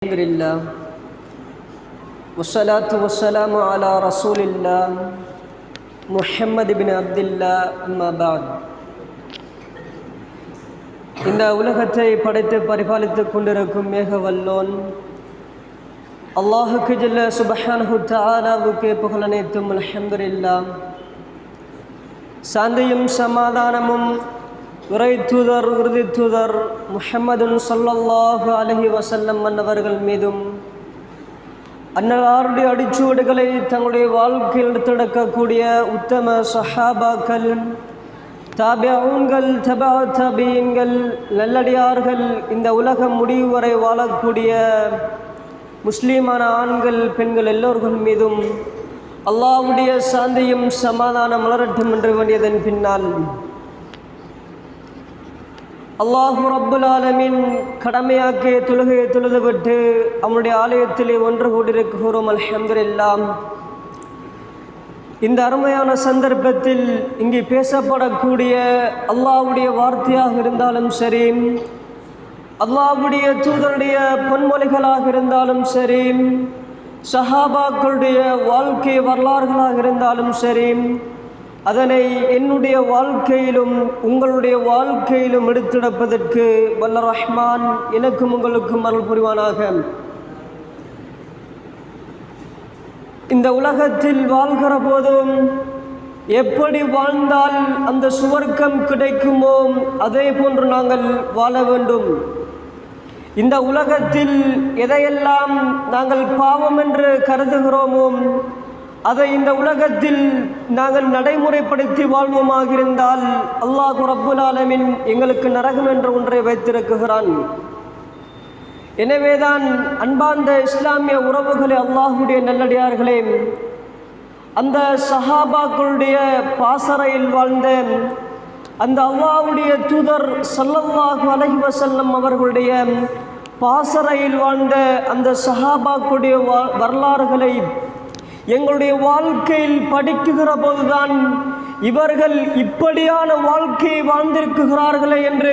Alhamdulillah wassalatu wassalamu ala rasulillah Muhammad ibn Abdullah amma ba'd. இந்த உலகத்தை படைத்து பரிபாலித்துக் கொண்டிருக்கும் மேகவல்லோன் அல்லாஹுக்கு ஜல்ல சுப்ஹானஹு தஆலாவுக்கு புகழ் அனைத்தும் அல்ஹம்துலில்லாஹ். சாந்தியும் சமாதானமும் உரை தூதர் உறுதி தூதர் முஹம்மதுன் ஸல்லல்லாஹு அலைஹி வஸல்லம் அன்னவர்கள் மீதும் அன்னாருடைய அடிச்சுவடுகளை தங்களுடைய வாழ்க்கையில் எடுத்தெடுக்கக்கூடிய உத்தம சஹாபாக்கள், தாபிஊன்கள், தபா தாபீன்கள், நல்லடியார்கள், இந்த உலகம் முடிவு வரை வாழக்கூடிய முஸ்லீமான ஆண்கள் பெண்கள் எல்லோர்கள் மீதும் அல்லாஹ்வுடைய சாந்தியும் சமாதானம் மலரட்டும் என்று வேண்டியதன் பின்னால் அல்லாஹு ரப்புல் ஆலமீன் கடமையாக்கிய தொழுகையை தொழுதுவிட்டு அவனுடைய ஆலயத்திலே ஒன்று கூடியிருக்கிறோம். அல்ஹம்துலில்லாஹ். இந்த அருமையான சந்தர்ப்பத்தில் இங்கு பேசப்படக்கூடிய அல்லாஹ்வுடைய வார்த்தையாக இருந்தாலும் சரி, அல்லாஹ்வுடைய தூதருடைய பொன்மொழிகளாக இருந்தாலும் சரி, சஹாபாக்களுடைய வாழ்க்கை வரலாறுகளாக இருந்தாலும் சரி, அதனை என்னுடைய வாழ்க்கையிலும் உங்களுடைய வாழ்க்கையிலும் எடுத்துடப்பதற்கு வல்ல ரஹ்மான் எனக்கும் உங்களுக்கும் அருள் புரிவானாக. இந்த உலகத்தில் வாழ்கிற போதும் எப்படி வாழ்ந்தால் அந்த சுவர்க்கம் கிடைக்குமோ அதே போன்று நாங்கள் வாழ வேண்டும். இந்த உலகத்தில் எதையெல்லாம் நாங்கள் பாவம் என்று கருதுகிறோமோ அதை இந்த உலகத்தில் நாங்கள் நடைமுறைப்படுத்தி வாழ்வோமாக இருந்தால் அல்லாஹ் ரப்புல் ஆலமீன் எங்களுக்கு நரகம் என்ற ஒன்றை வைத்திருக்கிறான். எனவேதான் அன்பார்ந்த இஸ்லாமிய உறவுகளே, அல்லாஹ்வுடைய நல்லடியார்களே, அந்த சஹாபாக்களுடைய பாசறையில் வாழ்ந்த அந்த அல்லாஹ்வுடைய தூதர் ஸல்லல்லாஹு அலைஹி வஸல்லம் அவர்களுடைய பாசறையில் வாழ்ந்த அந்த சஹாபாக்களுடைய வரலாறுகளை எங்களுடைய வாழ்க்கையில் படிக்குகிற போதுதான் இவர்கள் இப்படியான வாழ்க்கையை வாழ்ந்திருக்கிறார்களே என்று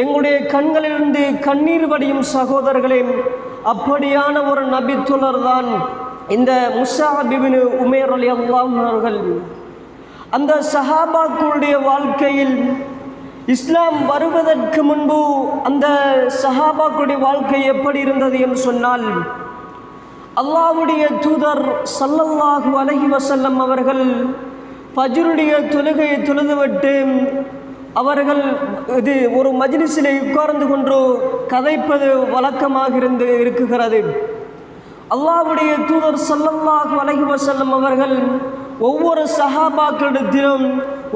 எங்களுடைய கண்களிலிருந்து கண்ணீர் வடியும் சகோதரர்களே. அப்படியான ஒரு நபித்துலர் தான் இந்த முஸ்அப் இப்னு உமைர் ரலியல்லாஹு அவர்கள். அந்த சஹாபாக்களுடைய வாழ்க்கையில் இஸ்லாம் வருவதற்கு முன்பு அந்த சஹாபாக்களுடைய வாழ்க்கை எப்படி இருந்தது என்று சொன்னால், அல்லாஹ்வுடைய தூதர் ஸல்லல்லாஹு அலைஹி வஸல்லம் அவர்கள் ஃபஜ்ருடைய தொழுகையை தொழுதுவிட்டு அவர்கள் ஒரு மஜ்லிஸிலே உட்கார்ந்து கொண்டு கதைப்பது வழக்கமாக இருக்குகிறது. அல்லாஹ்வுடைய தூதர் ஸல்லல்லாஹு அலைஹி வஸல்லம் அவர்கள் ஒவ்வொரு சஹாபாக்களிடத்திலும்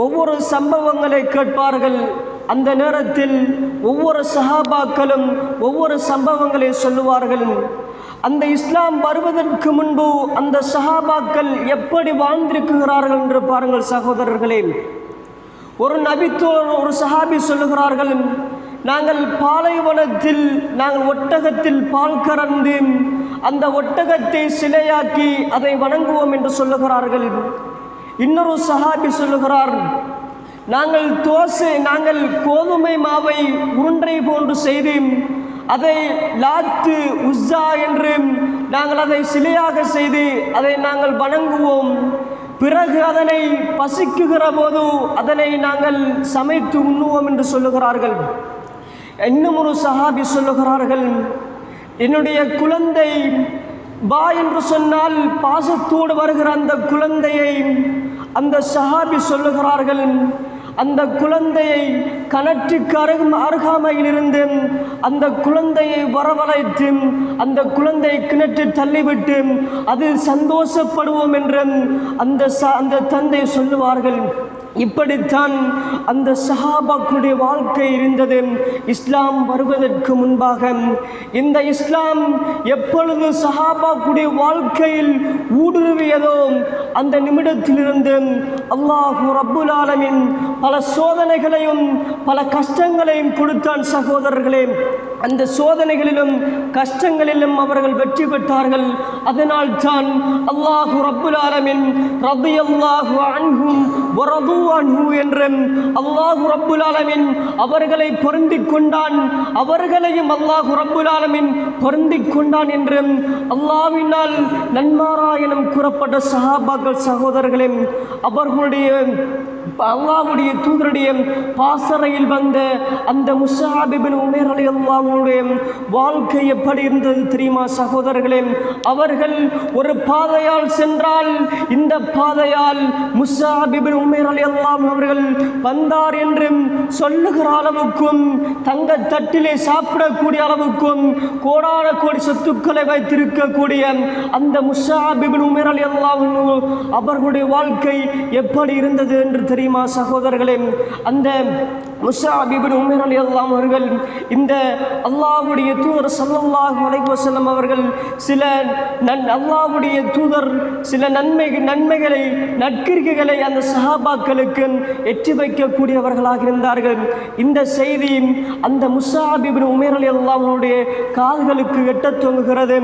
ஒவ்வொரு சம்பவங்களை கேட்பார்கள். அந்த நேரத்தில் ஒவ்வொரு சஹாபாக்களும் ஒவ்வொரு சம்பவங்களை சொல்லுவார்கள். அந்த இஸ்லாம் வருவதற்கு முன்பு அந்த சஹாபாக்கள் எப்படி வாழ்ந்திருக்கிறார்கள் என்று பாருங்கள் சகோதரர்களே. ஒரு நபித்தோர் ஒரு சஹாபி சொல்லுகிறார்கள், நாங்கள் பாலைவனத்தில் நாங்கள் ஒட்டகத்தில் பால் கறந்து அந்த ஒட்டகத்தை சிலையாக்கி அதை வணங்குவோம் என்று சொல்லுகிறார்கள். இன்னொரு சஹாபி சொல்லுகிறார், நாங்கள் கோதுமை மாவை உருண்டை போன்று செய்து அதை லாத்து உஸ்ஸா என்று நாங்கள் அதை சிலையாக செய்து அதை நாங்கள் வணங்குவோம். பிறகு அதனை பசிக்குகிற போது அதனை நாங்கள் சமைத்து உண்ணுவோம் என்று சொல்லுகிறார்கள். இன்னும் ஒரு சஹாபி சொல்லுகிறார்கள், என்னுடைய குழந்தை பா என்று சொன்னால் பாசத்தோடு வருகிற அந்த குழந்தையை அந்த சஹாபி சொல்லுகிறார்கள், அந்த குழந்தையை கிணற்றுக்கு அருகாமையில் இருந்து அந்த குழந்தையை வரவழைத்து அந்த குழந்தையை கிணற்று தள்ளிவிட்டு அதில் சந்தோஷப்படுவோம் என்று அந்த தந்தை சொல்லுவார்கள். இப்படித்தான் அந்த சஹாபாக்களுடைய வாழ்க்கை இருந்தது இஸ்லாம் வருவதற்கு முன்பாக. இந்த இஸ்லாம் எப்பொழுது சஹாபாக்களுடைய வாழ்க்கையில் ஊடுருவியதோ அந்த நிமிடத்திலிருந்து அல்லாஹு ரப்புல் ஆலமீன் பல சோதனைகளையும் பல கஷ்டங்களையும் கொடுத்தான் சகோதரர்களே. அந்த சோதனைகளிலும் கஷ்டங்களிலும் அவர்கள் வெற்றி பெற்றார்கள். அதனால் தான் அல்லாஹு ரப்புல் ஆலமீன் ரலியல்லாஹு அன்ஹும் வ ரது அன்ஹு என்று அல்லாஹு ரப்புல் ஆலமீன் அவர்களை பொருந்திக் கொண்டான், அவர்களையும் அல்லாஹு ரப்புல் ஆலமீன் பொருந்திக் கொண்டான் என்று அல்லாஹ்வினால் நன்மாராயணம் கூறப்பட்ட சஹாபாக்கள் சகோதரர்களே, அவர்களுடைய அல்லாஹ்வுடைய தூதருடைய பாசறையில் வந்த அந்த முஸ்அப் இப்னு உமைர் ரலியல்லாஹு அன்ஹுடைய வாழ்க்கை எப்படி இருந்தது தெரியுமா சகோதரர்களே? அவர்கள் ஒரு பாதையால் சென்றால் இந்த பாதையால் முஸ்அப் இப்னு உமைர் ரலியல்லாஹு அன்ஹு அவர்கள் வந்தார் என்று சொல்லுகிற அளவுக்கும், தங்க தட்டிலே சாப்பிடக்கூடிய அளவுக்கும் கோடான கோடி சொத்துக்களை வைத்திருக்கக்கூடிய அந்த முஸ்அப் இப்னு உமைர் ரலியல்லாஹு அன்ஹு அவர்களுடைய வாழ்க்கை எப்படி இருந்தது என்று தெரியுமா சகோதரர்களே? அந்த முஸ்அப் இப்னு உமைர் ரலியல்லாஹு அன்ஹு அவர்கள் இந்த அல்லாஹ்வுடைய தூதர் ஸல்லல்லாஹு அலைஹி வஸல்லம் அவர்கள் சில அல்லாஹ்வுடைய தூதர் சில நன்மைகளை நற்கிரிகைகளை அந்த சஹாபாக்களுக்கு எட்டி வைக்கக்கூடியவர்களாக இருந்தார்கள். இந்த செய்தி அந்த முஸ்அப் இப்னு உமைர் ரலியல்லாஹு அன்ஹுடைய காதுகளுக்கு எட்டத் துவங்குகிறது.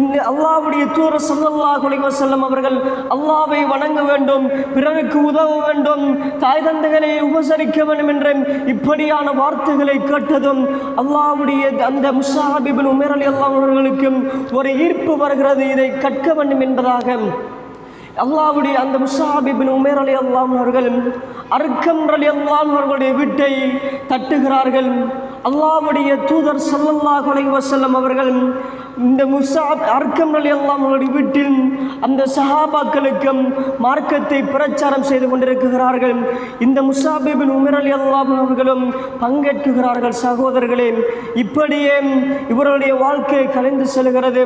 இந்த அல்லாஹ்வுடைய தூதர் ஸல்லல்லாஹு அலைஹி வஸல்லம் அவர்கள் அல்லாஹ்வை வணங்க வேண்டும், பிறருக்கு உதவ வேண்டும், தாய் தந்தைகளை உபசரிக்க வேண்டும் என்ற இப்படியான வார்த்தைகளை கேட்டதும் அல்லாஹ்வுடைய அந்த முஸ்அப் இப்னு உமைர் ரலியல்லாஹு அன்ஹு அவர்களுக்கு ஒரு ஈர்ப்பு வருகிறது, இதை கற்க வேண்டும் என்பதாக. அல்லாஹ்வுடைய அந்த முஸ்அப் இப்னு உமைர் ரலியல்லாஹு அன்ஹு அவர்கள் அர்க்கம் ரலியல்லாஹு அன்ஹு அவர்களுடைய வீட்டை தட்டுகிறார்கள். அல்லாஹ்வுடைய தூதர் ஸல்லல்லாஹு அலைஹி வஸல்லம் அவர்கள் இந்த முஸ்அப் அர்க்கம் ரலியல்லாஹு அன்ஹு அவர்களுடைய வீட்டில் அந்த சஹாபாக்களுக்கு மார்க்கத்தை பிரச்சாரம் செய்து கொண்டிருக்கிறார்கள். இந்த முஸ்அப் இப்னு உமைர் ரலியல்லாஹு அன்ஹு அவர்களும் பங்கேற்கிறார்கள். சகோதரர்களே, இப்படியே இவருடைய வாழ்க்கை கலைந்து செல்கிறது.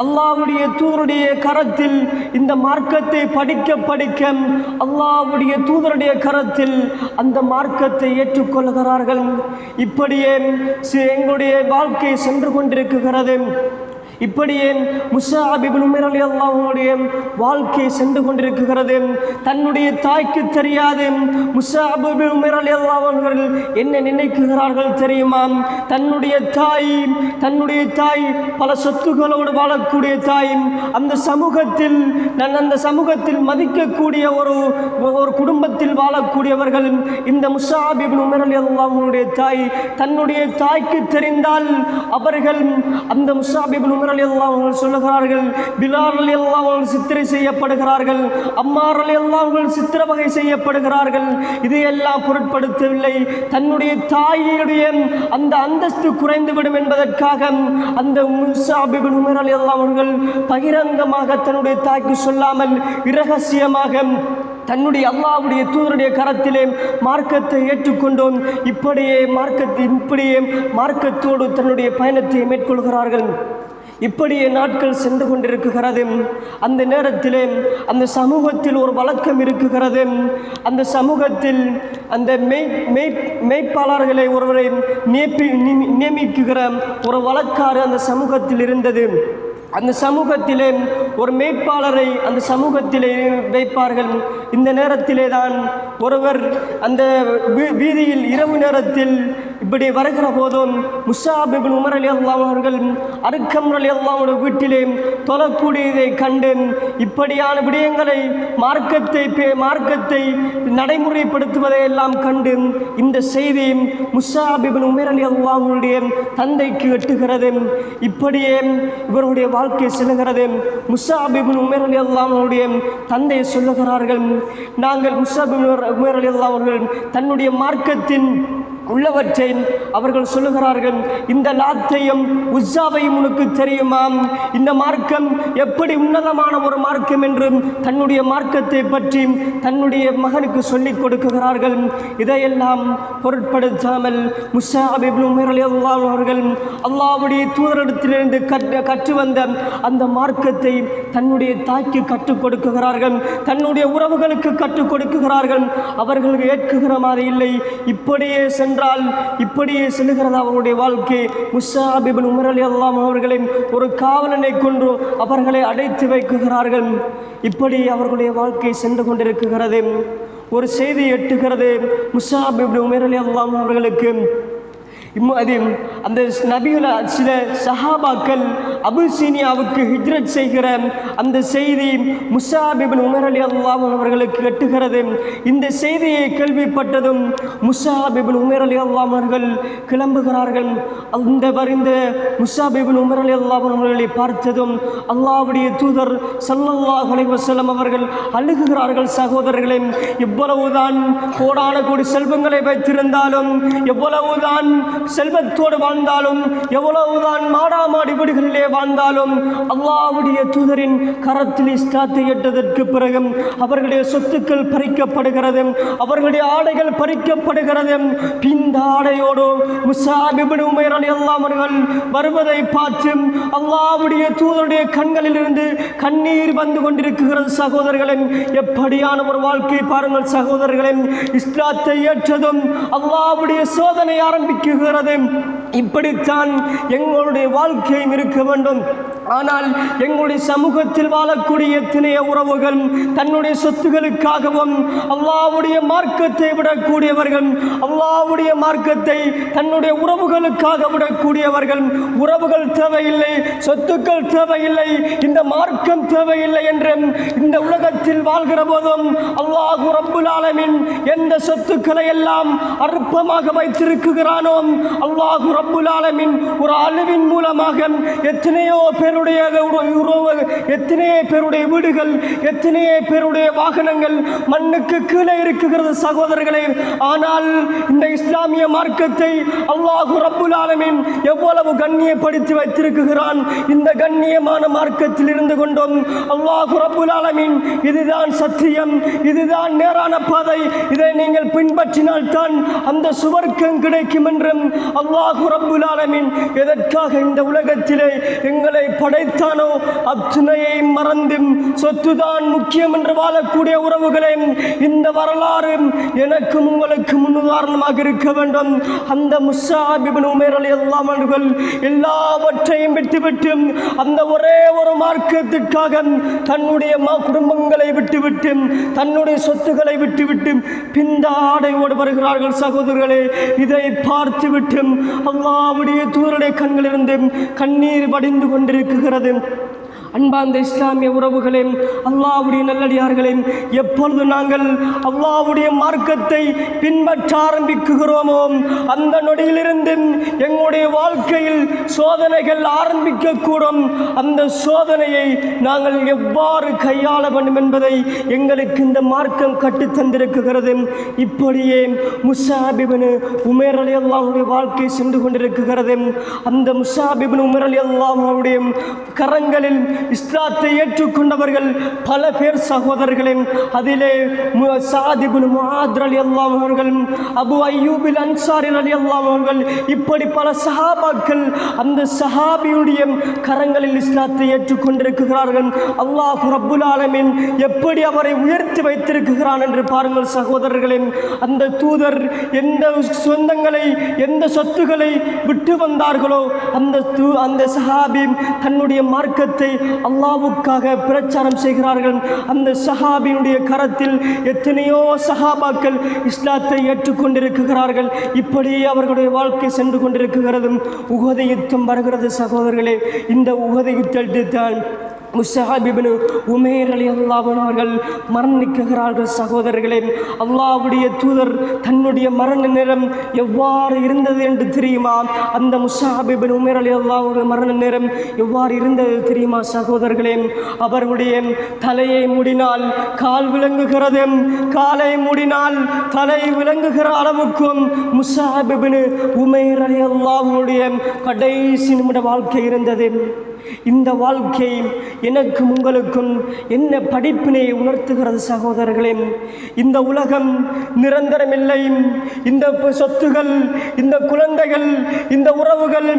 அல்லாஹ்வுடைய தூதருடைய கரத்தில் இந்த மார்க்கத்தை படிக்க அல்லாஹ்வுடைய தூதருடைய கரத்தில் அந்த மார்க்கத்தை ஏற்றுக்கொள்கிறார்கள். இப்படியே எங்களுடைய வாழ்க்கை சென்று கொண்டிருக்கிறது. இப்படியே முஸ்அப் இப்னு உமைர் ரலியல்லாஹு அன்ஹுடைய வாழ்க்கை சென்று கொண்டிருக்கிறது. தன்னுடைய தாய்க்கு தெரியாது முஸ்அப் இப்னு உமைர் ரலியல்லாஹு அன்ஹு என்ன நினைக்கிறார்கள் தெரியுமா? தன்னுடைய தாய் பல சொத்துக்களோடு வாழக்கூடிய தாய், அந்த சமூகத்தில் மதிக்கக்கூடிய ஒரு குடும்பத்தில் வாழக்கூடியவர்கள். இந்த முஸ்அப் இப்னு உமைர் ரலியல்லாஹு அன்ஹுடைய தாய், தன்னுடைய தாய்க்கு தெரிந்தால் அவர்கள் அந்த முஸ்அப் இப்னு உமைர் ரலியல்லாஹு அன்ஹு சொல்லுகிறார்கள், பிலால் ரலியல்லாஹு அன்ஹு சித்திரை செய்யப்படுகிறார்கள், அம்மார் ரலியல்லாஹு அன்ஹு சித்திரவகை செய்யப்படுகிறார்கள். இதையெல்லாம் பொருட்படுத்தவில்லை. தன்னுடைய தாயுடைய அந்த அந்தஸ்து குறைந்துவிடும் என்பதற்காக அந்த முஸ்அப் இப்னு உமைர் ரலியல்லாஹு அன்ஹு பகிரங்கமாக தன்னுடைய தாய்க்கு சொல்லாமல் இரகசியமாக தன்னுடைய அல்லாஹ்வுடைய தூதருடைய கரத்திலே மார்க்கத்தை ஏற்றுக்கொண்டோம். இப்படியே மார்க்கத்தோடு தன்னுடைய பயணத்தை மேற்கொள்கிறார்கள். இப்படியே நாட்கள் சென்று கொண்டிருக்கிறது. அந்த நேரத்திலே அந்த சமூகத்தில் ஒரு வழக்கம் இருக்குகிறது. அந்த சமூகத்தில் அந்த மெய்ப்பாளர்களை ஒருவரை நியமிக்குகிற ஒரு வழக்காறு அந்த சமூகத்தில் இருந்தது. அந்த சமூகத்திலே ஒரு மெய்ப்பாளரை அந்த சமூகத்திலே வைப்பார்கள். இந்த நேரத்திலே தான் ஒருவர் அந்த வீதியில் இரவு நேரத்தில் இப்படி வருகிற போதும் முஸ்அப் இப்னு உமைர் ரலியல்லாஹு அன்ஹு அவர்கள் அர்க்கம் ரலியல்லாஹு அன்ஹு வீட்டிலே தொழக்கூடியதை கண்டு இப்படியான விடயங்களை மார்க்கத்தை நடைமுறைப்படுத்துவதை எல்லாம் கண்டு இந்த செய்தி முஸ்அப் இப்னு உமைர் ரலியல்லாஹு அன்ஹுடைய தந்தைக்கு எட்டுகிறது. இப்படியே இவருடைய வாழ்க்கை செல்கிறது. முஸ்அப் இப்னு உமைர் ரலியல்லாஹு அன்ஹுடைய தந்தை சொல்லுகிறார்கள், நாங்கள் முஸ்அப் இப்னு உமைர் ரலியல்லாஹு அன்ஹு தன்னுடைய மார்க்கத்தின் உள்ளவற்றை அவர்கள் சொல்லுகிறார்கள். இந்த லாத்தையும் உஸ்ஸாவையும் உனக்கு தெரியுமா? இந்த மார்க்கம் எப்படி உன்னதமான ஒரு மார்க்கம் என்று தன்னுடைய மார்க்கத்தை பற்றி தன்னுடைய மகனுக்கு சொல்லிக் கொடுக்கிறார்கள். இதையெல்லாம் பொருட்படுத்தாமல் முஸ்அப் இப்னு உமைர் ரலியல்லாஹு அன்ஹு அவர்கள் அல்லாஹ்வுடைய தூதரிடத்திலிருந்து கற்று வந்த அந்த மார்க்கத்தை தன்னுடைய தாய்க்கு கற்றுக் கொடுக்கிறார்கள், தன்னுடைய உறவுகளுக்கு கற்றுக் கொடுக்கிறார்கள். அவர்கள் ஏற்குகிற மாதிரி இல்லை. இப்படியே இப்படியே செல்கிறது அவருடைய வாழ்க்கை. முஸ்அப் இப்னு உமைர் ரலியல்லாஹு அன்ஹு அவர்களை ஒரு காவலனை கொண்டு அவர்களை அடைத்து வைக்கிறார்கள். இப்படி அவர்களுடைய வாழ்க்கை சென்று கொண்டிருக்கிறது. ஒரு செய்தி எட்டுகிறது. முஸ்அப் இப்னு உமைர் ரலியல்லாஹு அன்ஹு அவர்களுக்கு அந்த நபிகள் சில சஹாபாக்கள் அபிசீனியாவுக்கு ஹிஜ்ரத் செய்கிற அந்த செய்தி முஸாப் இப்னு உமர் ரலியல்லாஹு அன்ஹு அவர்களுக்கு எட்டுகிறது. இந்த செய்தியை கேள்விப்பட்டதும் முஸாப் இப்னு உமர் ரலியல்லாஹு அன்ஹு அவர்கள் கிளம்புகிறார்கள். அந்த வரிந்த முஸாப் இப்னு உமர் ரலியல்லாஹு அன்ஹு அவர்களை பார்த்ததும் அல்லாஹ்வுடைய தூதர் ஸல்லல்லாஹு அலைஹி வஸல்லம் அவர்கள் அழுகுகிறார்கள். சகோதரர்களே, எவ்வளவுதான் கோடான கோடி செல்வங்களை வைத்திருந்தாலும், எவ்வளவுதான் செல்வத்தோடு வாழ்ந்தாலும், எவ்வளவுதான் மாடாமாடி வீடுகளிலே வாழ்ந்தாலும், அல்லாஹ்வுடைய தூதரின் கரத்தில் இஸ்லாத்தை எட்டதற்கு பிறகு அவர்களுடைய சொத்துக்கள் பறிக்கப்படுகிறது, அவர்களுடைய ஆடைகள் பறிக்கப்படுகிறது. இந்த ஆடையோடு முஸாப் இப்னு உமைர் ரலியல்லாஹு அன்ஹு வருவதை பார்த்து அல்லாஹ்வுடைய தூதருடைய கண்களில் இருந்து கண்ணீர் வந்து கொண்டிருக்கிறது. சகோதரர்களே, எப்படியான ஒரு வாழ்க்கை பாருங்கள் சகோதரர்களே. இஸ்லாத்தை ஏற்றதும் அல்லாஹ்வுடைய சோதனை ஆரம்பிக்குகிறது. இப்படித்தான் எங்களுடைய வாழ்க்கையும் இருக்க வேண்டும். ஆனால் எங்களுடைய சமூகத்தில் வாழக்கூடிய எத்தனைய உறவுகள் தன்னுடைய சொத்துகளுக்காகவும் அல்லாஹ்வுடைய மார்க்கத்தை விடக்கூடியவர்கள், அல்லாஹ்வுடைய மார்க்கத்தை தன்னுடைய உறவுகளுக்காக விடக்கூடியவர்கள். உறவுகள் தேவையில்லை, சொத்துக்கள் தேவையில்லை, இந்த மார்க்கம் தேவையில்லை என்று இந்த உலகத்தில் வாழ்கிற போதும் அல்லாஹ் ரப்புல் ஆலமீன் எந்த சொத்துக்களை எல்லாம் அற்பமாக வைத்திருக்கிறானோ, அல்லாஹ் ரப்புல் ஆலமீன் ஒரு அழிவின் மூலமாக எத்தனையோ பேருடைய எத்தனையோ பேருடைய வீடுகள், எத்தனையோ பேருடைய வாகனங்கள் மண்ணுக்கு கீழே இருக்கிறது சகோதரர்களே. ஆனால் இந்த இஸ்லாமிய மார்க்கத்தை அல்லாஹ் ரப்புல் ஆலமீன் எவ்வளவு கண்ணியப்படுத்தி வைத்திருக்கிறான். இந்த கண்ணியமான மார்க்கத்தில் இருந்து கொண்டும் அல்லாஹ் ரப்புல் ஆலமீன் இதுதான் சத்தியம், இதுதான் நேரான பாதை, இதை நீங்கள் பின்பற்றினால் தான் அந்த சுவர்க்கம் கிடைக்கும் என்றும் அல்லாஹ் ரப்புல் ஆலமீன் எதற்காக இந்த உலகத்திலே எங்களை படைத்தானோ அத்துணையை மறந்து சொத்துதான் முக்கியம் என்று வாழக்கூடிய உறவுகளே, இந்த வரலாறு எனக்கும் உங்களுக்கு முன்னுதாரணமாக இருக்க வேண்டும். அந்த முஸாப் இப்னு உமைர் ரலியல்லாஹு அன்ஹு எல்லாவற்றையும் விட்டுவிட்டு அந்த ஒரே ஒரு மார்க்கத்திற்காக தன்னுடைய குடும்பங்களை விட்டுவிட்டு, தன்னுடைய சொத்துக்களை விட்டுவிட்டு பிந்தாடையோடு வருகிறார்கள். சகோதரர்களே, இதை பார்த்துவிட்டு அல்லாஹ்வுடைய தூதருடைய கண்களிலிருந்து கண்ணீர் வடிந்து கொண்டிருக்கிறது. அன்பார்ந்த இஸ்லாமிய உறவுகளே, அல்லாஹ்வுடைய நல்லடியார்களே, எப்பொழுது நாங்கள் அல்லாஹ்வுடைய மார்க்கத்தை பின்பற்ற ஆரம்பிக்கிறோமோ அந்த நொடியிலிருந்து எங்களுடைய வாழ்க்கையில் சோதனைகள் ஆரம்பிக்கக்கூடும். அந்த சோதனையை நாங்கள் எவ்வாறு கையாள வேண்டும் என்பதை எங்களுக்கு இந்த மார்க்கம் கற்றுத்தந்திருக்கிறது. இப்படியே முஸாப் இப்னு உமைர் ரலியல்லாஹு அன்ஹுடைய வாழ்க்கை சென்று கொண்டிருக்கிறது. அந்த முஸாப் இப்னு உமைர் ரலியல்லாஹு அன்ஹுடைய கரங்களில் இஸ்லாத்தை ஏற்றுக்கொண்டவர்கள் பல பேர் சகோதரர்களே. அதிலே சஅத் இப்னு முஆத் ரலியல்லாஹு அன்ஹு அவர்கள், அபு அய்யூப் அல் அன்சாரி ரலியல்லாஹு அன்ஹு அவர்கள், இப்படி பல சஹாபாக்கள் அந்த சஹாபியுடைய கரங்களில் இஸ்லாத்தை ஏற்றுக்கொண்டிருக்கிறார்கள். அல்லாஹ் ரப்புல் ஆலமீன் எப்படி அவரை உயர்த்தி வைத்திருக்கிறான் என்று பாருங்கள் சகோதரர்களே. அந்த தூதர் எந்த சொந்தங்களை, எந்த சொத்துக்களை விட்டு வந்தார்களோ அந்த சஹாபி தன்னுடைய மார்க்கத்தை அல்லாஹ்வுக்காக பிரச்சாரம் செய்கிறார்கள். அந்த சஹாபியினுடைய கரத்தில் எத்தனையோ சஹாபாக்கள் இஸ்லாத்தை ஏற்றுக்கொண்டிருக்கிறார்கள். இப்படியே அவர்களுடைய வாழ்க்கை சென்று கொண்டிருக்கிறது. உஹது யுத்தம் வருகிறது சகோதரர்களே. இந்த உஹது யுத்தத்தில் தான் முஸாப் இப்னு உமைர் ரலியல்லாஹு அன்ஹு அவர்கள் மரணிக்கிறார்கள் சகோதரர்களே. அல்லாஹ்வுடைய தூதர் தன்னுடைய மரண நேரம் எவ்வாறு இருந்தது என்று தெரியுமா? அந்த முஸாப் இப்னு உமைர் ரலியல்லாஹு அன்ஹு மரண நேரம் எவ்வாறு இருந்தது தெரியுமா சகோதரர்களே? அவர்களுடைய தலையை மூடினால் கால் விளங்குகிறது, காலை மூடினால் தலை விளங்குகிற அளவுக்கும் முஸாப் இப்னு உமைர் ரலியல்லாஹு அன்ஹுடைய கடைசி நிமிட வாழ்க்கை இருந்தது. இந்த வாழ்க்கை எனக்கும் உங்களுக்கும் என்ன படிப்பினை உணர்த்துகிறது சகோதரர்களே? இந்த உலகம் நிரந்தரமில்லை. இந்த சொத்துகள், இந்த குழந்தைகள், இந்த உறவுகள்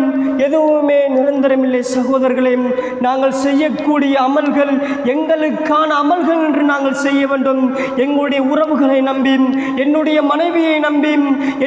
எதுவுமே நிரந்தரமில்லை சகோதரர்களே. நாங்கள் செய்யக்கூடிய அமல்கள் எங்களுக்கான அமல்கள் என்று நாங்கள் செய்ய வேண்டும். எங்களுடைய உறவுகளை நம்பி, என்னுடைய மனைவியை நம்பி,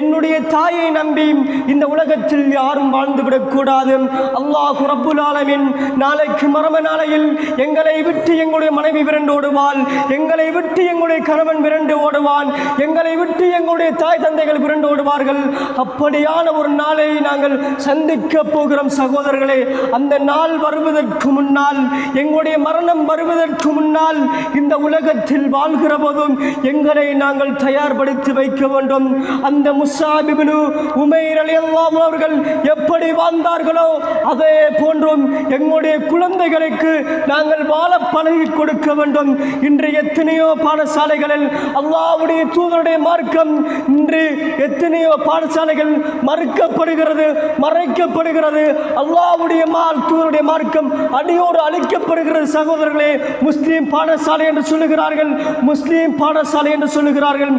என்னுடைய தாயை நம்பி இந்த உலகத்தில் யாரும் வாழ்ந்துவிடக்கூடாது. அல்லாஹ் ரப்புல் ஆலமீன் நாளைக்கு மர்ம நாளையில் எங்களை விட்டு எங்களுடைய மனைவி விரண்டு ஓடுவாள், எங்களை விட்டு எங்களுடைய கணவன் விரண்டு ஓடுவான், எங்களை விட்டு எங்களுடைய தாய் தந்தைகள் விரண்டு ஓடுவார்கள். அப்படியான ஒரு நாளை நாங்கள் சந்திக்க போகிறோம் சகோதரர்களே. அந்த நாள் வருவதற்கு முன்னால், எங்களுடைய மரணம் வருவதற்கு முன்னால், இந்த உலகத்தில் வாழ்கிற போதும் எங்களை நாங்கள் தயார்படுத்தி வைக்க வேண்டும். அந்த முஸ்அப் இப்னு உமைர் ரலியல்லாஹு அவர்கள் எப்படி வாழ்ந்தார்களோ அதே போன்றும் எங்களுடைய குழந்தைகளுக்கு நாங்கள் வாழ பழகி கொடுக்க வேண்டும். இன்று எத்தனையோ பாடசாலைகளில் அல்லாஹ்வுடைய தூதருடைய மார்க்கம், இன்று எத்தனையோ பாடசாலைகள் மறுக்கப்படுகிறது, மறைக்கப்படுகிறது. அல்லாஹ்வுடைய தூதருடைய மார்க்கம் அடியோடு அழிக்கப்படுகிறது சகோதரர்களே. முஸ்லீம் பாடசாலை என்று சொல்லுகிறார்கள், முஸ்லீம் பாடசாலை என்று சொல்லுகிறார்கள்.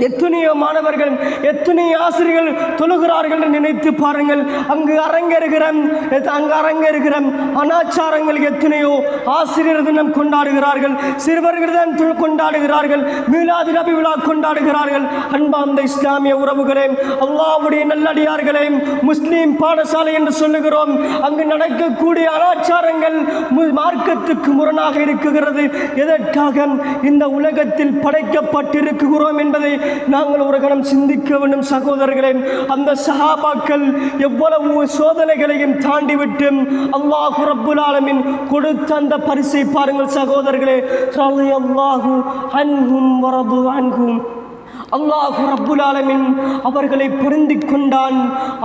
எத்தனையோ மாணவர்கள், எத்தனையோ ஆசிரியர்கள் தொழுகிறார்கள் என்று நினைத்து பாருங்கள். அங்கு அரங்கேறுகிற அனாச்சாரங்கள் எத்தனையோ. ஆசிரியர் தினம் கொண்டாடுகிறார்கள், சிறுவர்கள் தான் கொண்டாடுகிறார்கள், மீலாது நபி விழா கொண்டாடுகிறார்கள். அன்பார்ந்த இஸ்லாமிய உறவுகளே, அல்லாஹ்வுடைய நல்லடியார்களே, முஸ்லீம் பாடசாலை என்று சொல்லுகிறோம். அங்கு நடக்கக்கூடிய அனாச்சாரங்கள் மார்க்கத்துக்கு முரணாக இருக்கிறது. எதற்காக இந்த உலகத்தில் படைக்கப்பட்டிருக்கிறோம் என்பதை நாங்கள் ஒரு கணம் சிந்திக்க வேண்டும் சகோதரர்களே. அந்த சஹாபாக்கள் எவ்வளவு சோதனைகளையும் தாண்டிவிட்டு அல்லாஹ் ரப்புல் ஆலமீன் கொடுத்த அந்த பரிசை பாருங்கள் சகோதரர்களே. ரலியல்லாஹு அன்ஹும் வரது அன்ஹும். அல்லாஹ் ரப்புல் ஆலமீன் அவர்களை பொருந்திக் கொண்டான்,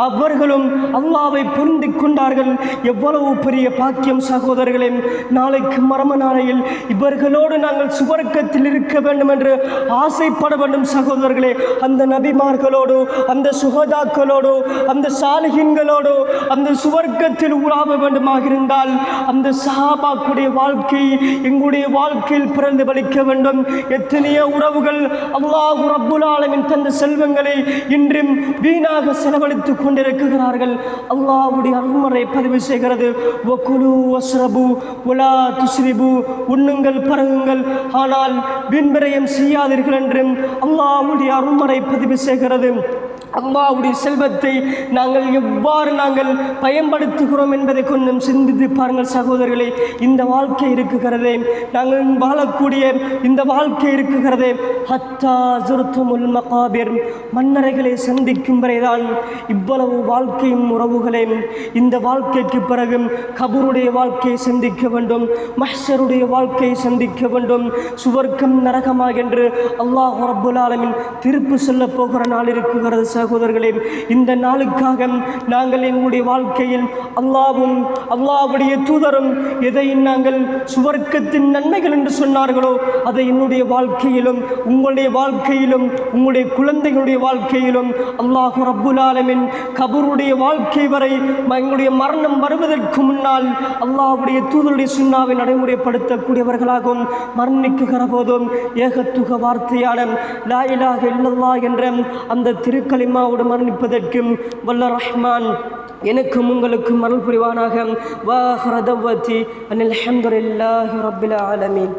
அவர்களும் அல்லாஹ்வை பொருந்திக் கொண்டார்கள். எவ்வளவு பெரிய பாக்கியம் சகோதரர்களே. நாளைக்கு மர்ம நாளையில் இவர்களோடு நாங்கள் சுவர்க்கத்தில் இருக்க வேண்டும் என்று ஆசைப்பட வேண்டும் சகோதரர்களே. அந்த நபிமார்களோடு, அந்த சுஹதாக்களோடு, அந்த சாலிஹீன்களோடு அந்த சுவர்க்கத்தில் உலாவ வேண்டுமாக இருந்தால் அந்த சஹாபாக்குடைய வாழ்க்கை எங்களுடைய வாழ்க்கையில் பிரதிபலிக்க வேண்டும். எத்தனையோ உறவுகள் அல்லாஹ் ரப்புல் ஆலமீன் தந்த செல்வங்களை இன்றும் வீணாக செலவழித்துக் கொண்டிருக்கிறார்கள். அல்லாஹ்வுடைய அருள்மறை பதிவு செய்கிறது, வகுலு வஸ்ரபு வலா துஸ்ரிபு, உண்ணுங்கள் பருகுங்கள் ஆனால் வீண்விரயம் செய்யாதீர்கள் என்றும் அல்லாஹ்வுடைய அருள்மறை பதிவு செய்கிறது. அல்லாஹ்வுடைய செல்வத்தை நாங்கள் எவ்வாறு நாங்கள் பயன்படுத்துகிறோம் என்பதை கொஞ்சம் சிந்தித்து பாருங்கள் சகோதரர்களே. இந்த வாழ்க்கை இருக்குகிறதே, நாங்கள் வாழக்கூடிய இந்த வாழ்க்கை இருக்குகிறதே, ஹத்தா ஜுர்துமுல் மகாபிர், மன்னரைகளை சந்திக்கும் வரைதான் இவ்வளவு வாழ்க்கையும் உறவுகளே. இந்த வாழ்க்கைக்கு பிறகு கபருடைய வாழ்க்கையை சந்திக்க வேண்டும், மஹ்ஷருடைய வாழ்க்கையை சந்திக்க வேண்டும், சுவர்க்கம் நரகமாக என்று அல்லாஹ் ரப்புல் ஆலமீன் தீர்ப்பு சொல்ல போகிற நாள் இருக்குகிறது சகோதரர்களே. இந்த நாளுக்காக நாங்கள் எங்களுடைய வாழ்க்கையில் அல்லாஹ்வும் அல்லாஹ்வுடைய தூதரும் எதை நாங்கள் சுவர்க்கத்தின் நன்மைகள் என்று சொன்னார்களோ அதை என்னுடைய வாழ்க்கையிலும் உங்களுடைய வாழ்க்கையிலும் உங்களுடைய குழந்தைகளுடைய வாழ்க்கையிலும் அல்லாஹ் ரப்புல் ஆலமீன் கபருடைய வாழ்க்கை வரை எங்களுடைய மரணம் வருவதற்கு முன்னால் அல்லாஹ்வுடைய தூதருடைய சுன்னாவை நடைமுறைப்படுத்தக்கூடியவர்களாகவும் மரணிக்குகிற போதும் ஏகத்துக வார்த்தையான லா இலாஹ இல்லல்லாஹ் என்ற அந்த திருக்கலிமாவோடு மரணிப்பதற்கும் வல்ல ரஹ்மான் எனக்கும் உங்களுக்கும் அருள் புரிவானாக. வாஹிரு தஅவத்தி அனில் ஹம்துலில்லாஹி ரப்பில் ஆலமீன்.